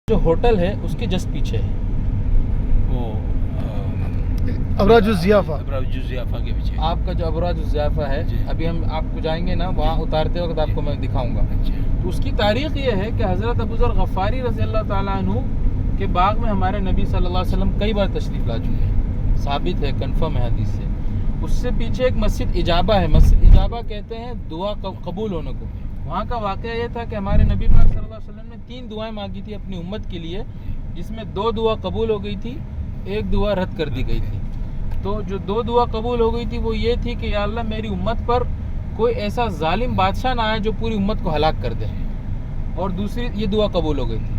جو ہوٹل ہے اس کے جسٹ پیچھے ہے وہ ابراج الضیافہ کے پیچھے آپ کا جو ابراج الضیافہ ہے جی. ابھی ہم آپ کو جائیں گے نا وہاں اتارتے وقت آپ کو میں دکھاؤں گا. اچھا تو اس کی تاریخ یہ ہے کہ حضرت ابو ذر غفاری رضی اللہ تعالیٰ عنہ کے باغ میں ہمارے نبی صلی اللہ علیہ وسلم کئی بار تشریف لا چکے ہیں. ثابت ہے, کنفرم ہے حدیث سے. اس سے پیچھے ایک مسجد اجابہ ہے. مسجد اجابہ کہتے ہیں دعا قبول ہونے کو. وہاں کا واقعہ یہ تھا کہ ہمارے نبی پاک صلی اللہ علیہ وسلم نے 3 دعائیں مانگی تھی اپنی امت کے لیے, جس میں 2 دعا قبول ہو گئی تھی, 1 دعا رد کر دی گئی تھی. تو جو 2 دعا قبول ہو گئی تھی وہ یہ تھی کہ یا اللہ میری امت پر کوئی ایسا ظالم بادشاہ نہ آئے جو پوری امت کو ہلاک کر دے. اور دوسری یہ دعا قبول ہو گئی تھی.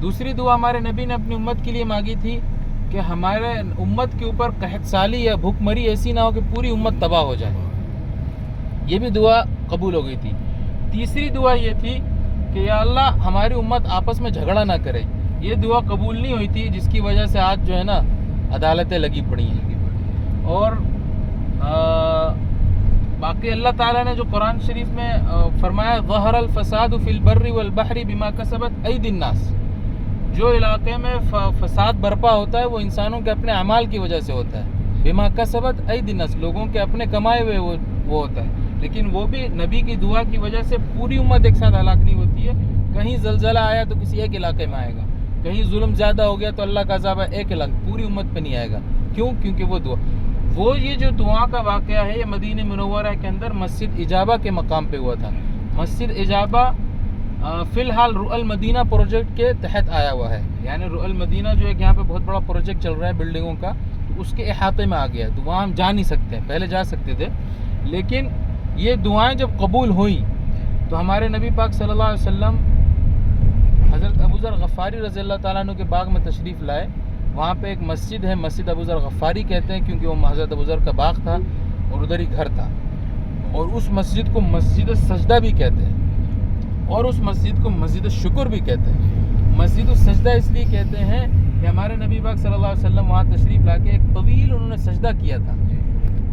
دوسری دعا ہمارے نبی نے اپنی امت کے لیے مانگی تھی کہ ہمارے امت کے اوپر قحط سالی یا بھوک مری ایسی نہ ہو کہ پوری امت تباہ ہو جائے. یہ بھی دعا قبول ہو گئی تھی. تیسری دعا یہ تھی کہ یا اللہ ہماری امت آپس میں جھگڑا نہ کرے. یہ دعا قبول نہیں ہوئی تھی, جس کی وجہ سے آج جو ہے نا عدالتیں لگی پڑی ہیں. اور باقی اللہ تعالیٰ نے جو قرآن شریف میں فرمایا ظہر الفساد فی البر والبحر بما کسبت ایدی الناس, جو علاقے میں فساد برپا ہوتا ہے وہ انسانوں کے اپنے اعمال کی وجہ سے ہوتا ہے. بما کسبت ایدی الناس, لوگوں کے اپنے کمائے ہوئے وہ ہوتا ہے. لیکن وہ بھی نبی کی دعا کی وجہ سے پوری امت ایک ساتھ ہلاک نہیں ہوتی ہے. کہیں زلزلہ آیا تو کسی ایک علاقے میں آئے گا, کہیں ظلم زیادہ ہو گیا تو اللہ کا عذاب ایک علاقے پوری امت پہ نہیں آئے گا. کیوں؟ کیونکہ وہ دعا, وہ یہ جو دعا کا واقعہ ہے یہ مدینہ منورہ کے اندر مسجد اجابہ کے مقام پہ ہوا تھا. مسجد اجابہ فی الحال رؤى المدینہ پروجیکٹ کے تحت آیا ہوا ہے. یعنی رؤى المدینہ جو ایک یہاں پہ بہت بڑا پروجیکٹ چل رہا ہے بلڈنگوں کا, تو اس کے احاطے میں آ گیا. تو وہاں ہم جا نہیں سکتے, پہلے جا سکتے تھے. لیکن یہ دعائیں جب قبول ہوئیں تو ہمارے نبی پاک صلی اللہ علیہ وسلم حضرت ابو ذر غفاری رضی اللہ تعالیٰ عنہ کے باغ میں تشریف لائے. وہاں پہ ایک مسجد ہے, مسجد ابو ذر غفاری کہتے ہیں کیونکہ وہ حضرت ابو ذر کا باغ تھا اور ادھر ہی گھر تھا. اور اس مسجد کو مسجد السجدہ بھی کہتے ہیں, اور اس مسجد کو مسجد الشکر بھی کہتے ہیں. مسجد السجدہ اس لیے کہتے ہیں کہ ہمارے نبی پاک صلی اللہ علیہ وسلم وہاں تشریف لا کے ایک طویل انہوں نے سجدہ کیا تھا.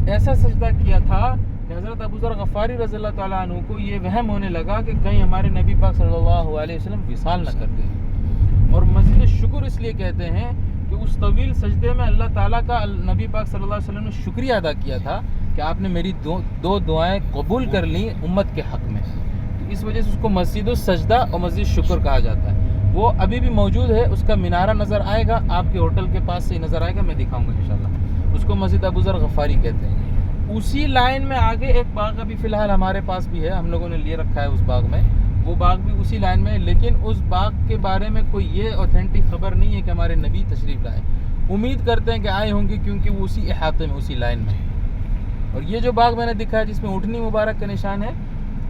ایسا سجدہ کیا تھا کہ حضرت ابو ذر غفاری رضی اللہ تعالیٰ عنہ کو یہ وہم ہونے لگا کہ کہیں ہمارے نبی پاک صلی اللہ علیہ وسلم وصال نہ کر دیں. اور مسجد الشکر اس لیے کہتے ہیں کہ اس طویل سجدے میں اللہ تعالیٰ کا نبی پاک صلی اللہ علیہ وسلم نے شکریہ ادا کیا تھا کہ آپ نے میری 2 دعائیں قبول کر لیں امت کے حق میں. تو اس وجہ سے اس کو مسجد السجدہ اور مسجد شکر کہا جاتا ہے. وہ ابھی بھی موجود ہے, اس کا مینارہ نظر آئے گا آپ کے ہوٹل کے پاس سے ہی نظر آئے گا, میں دکھاؤں گا انشاءاللہ. اس کو مسجد ابو ذر غفاری کہتے ہیں. اسی لائن میں آگے ایک باغ ابھی فی الحال ہمارے پاس بھی ہے, ہم لوگوں نے لیے رکھا ہے اس باغ میں. وہ باغ بھی اسی لائن میں ہے, لیکن اس باغ کے بارے میں کوئی یہ اوتھینٹک خبر نہیں ہے کہ ہمارے نبی تشریف لائے. امید کرتے ہیں کہ آئے ہوں گے کیونکہ وہ اسی احاطے میں اسی لائن میں. اور یہ جو باغ میں نے دکھایا جس میں اٹھنی مبارک کا نشان ہے,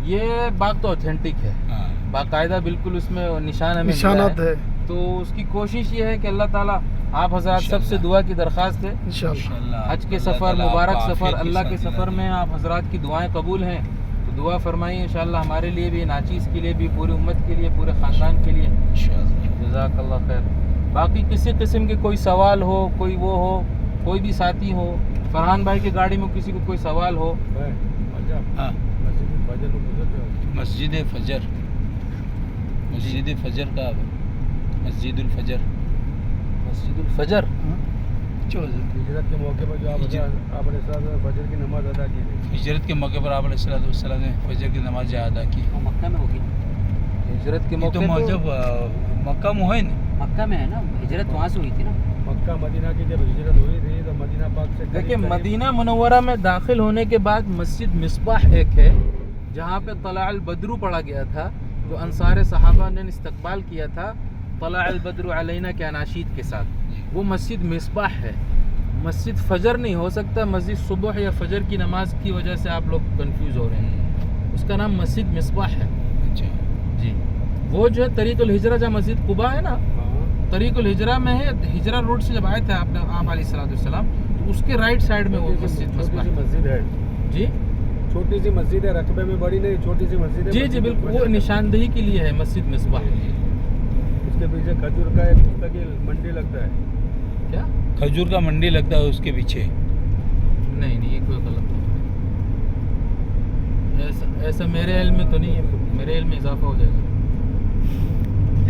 یہ باغ تو اوتھینٹک ہے, باقاعدہ بالکل اس میں نشان ہمیں نشانات ہے. تو اس کی کوشش یہ ہے کہ اللہ تعالیٰ آپ حضرات سب سے دعا کی درخواست ہے انشاءاللہ حج کے سفر, مبارک سفر, اللہ کے سفر میں آپ حضرات کی دعائیں قبول ہیں. تو دعا فرمائیے انشاءاللہ ہمارے لیے بھی, ناچیز کے لیے بھی, پوری امت کے لیے, پورے خاندان کے لیے. جزاک اللہ خیر. باقی کسی قسم کے کوئی سوال ہو, کوئی وہ ہو, کوئی بھی ساتھی ہو, فرحان بھائی کی گاڑی میں کسی کو کوئی سوال ہو. مسجد فجر, مسجد فجر کا مسجد الفجر, مسجد الفجر ہجرت کے موقع پر جو آپ نے فجر کی نماز ادا کی تھی, ہجرت کے موقع پر آپ علیہ السلام نے فجر کی نماز ادا کی. مکہ میں ہوگی ہجرت کے موقع تو جب مکہ میں ہوئی نا, مکہ میں ہے نا, ہجرت وہاں سے ہوئی تھی نا. مکہ مدینہ کی جب ہجرت ہوئی تھی تو مدینہ پاک سے دیکھیں مدینہ منورہ میں داخل ہونے کے بعد مسجد مصباح ایک ہے جہاں پہ طلع البدر پڑھا گیا تھا, جو انصار صحابہ نے استقبال کیا تھا طلع البدر علینا کے اناشید کے ساتھ. وہ مسجد مصباح ہے. مسجد فجر نہیں ہو سکتا, مسجد صبح یا فجر کی نماز کی وجہ سے آپ لوگ کنفیوز ہو رہے ہیں. اس کا نام مسجد مصباح ہے. اچھا جی, وہ جو ہے طریق الہجرہ جہاں مسجد قباء ہے نا, طریق الہجرہ میں ہے. ہجرہ روڈ سے جب آئے تھے آپ علیہ السلام تو اس کے رائٹ سائڈ میں وہ مسجد مصباح مسجد ہے. جی چھوٹی سی مسجد ہے, رقبے میں بڑی نہیں, چھوٹی سی مسجد ہے. جی جی بالکل, وہ نشاندہی کے لیے ہے مسجد مصباح. اس کے پیچھے کھجور کا ایک مستقل منڈی لگتا ہے. کیا کھجور کا منڈی لگتا ہے اس کے پیچھے؟ نہیں یہ کوئی غلط نہیں, ایسا میرے علم میں تو نہیں ہے, میرے علم میں اضافہ ہو جائے گا.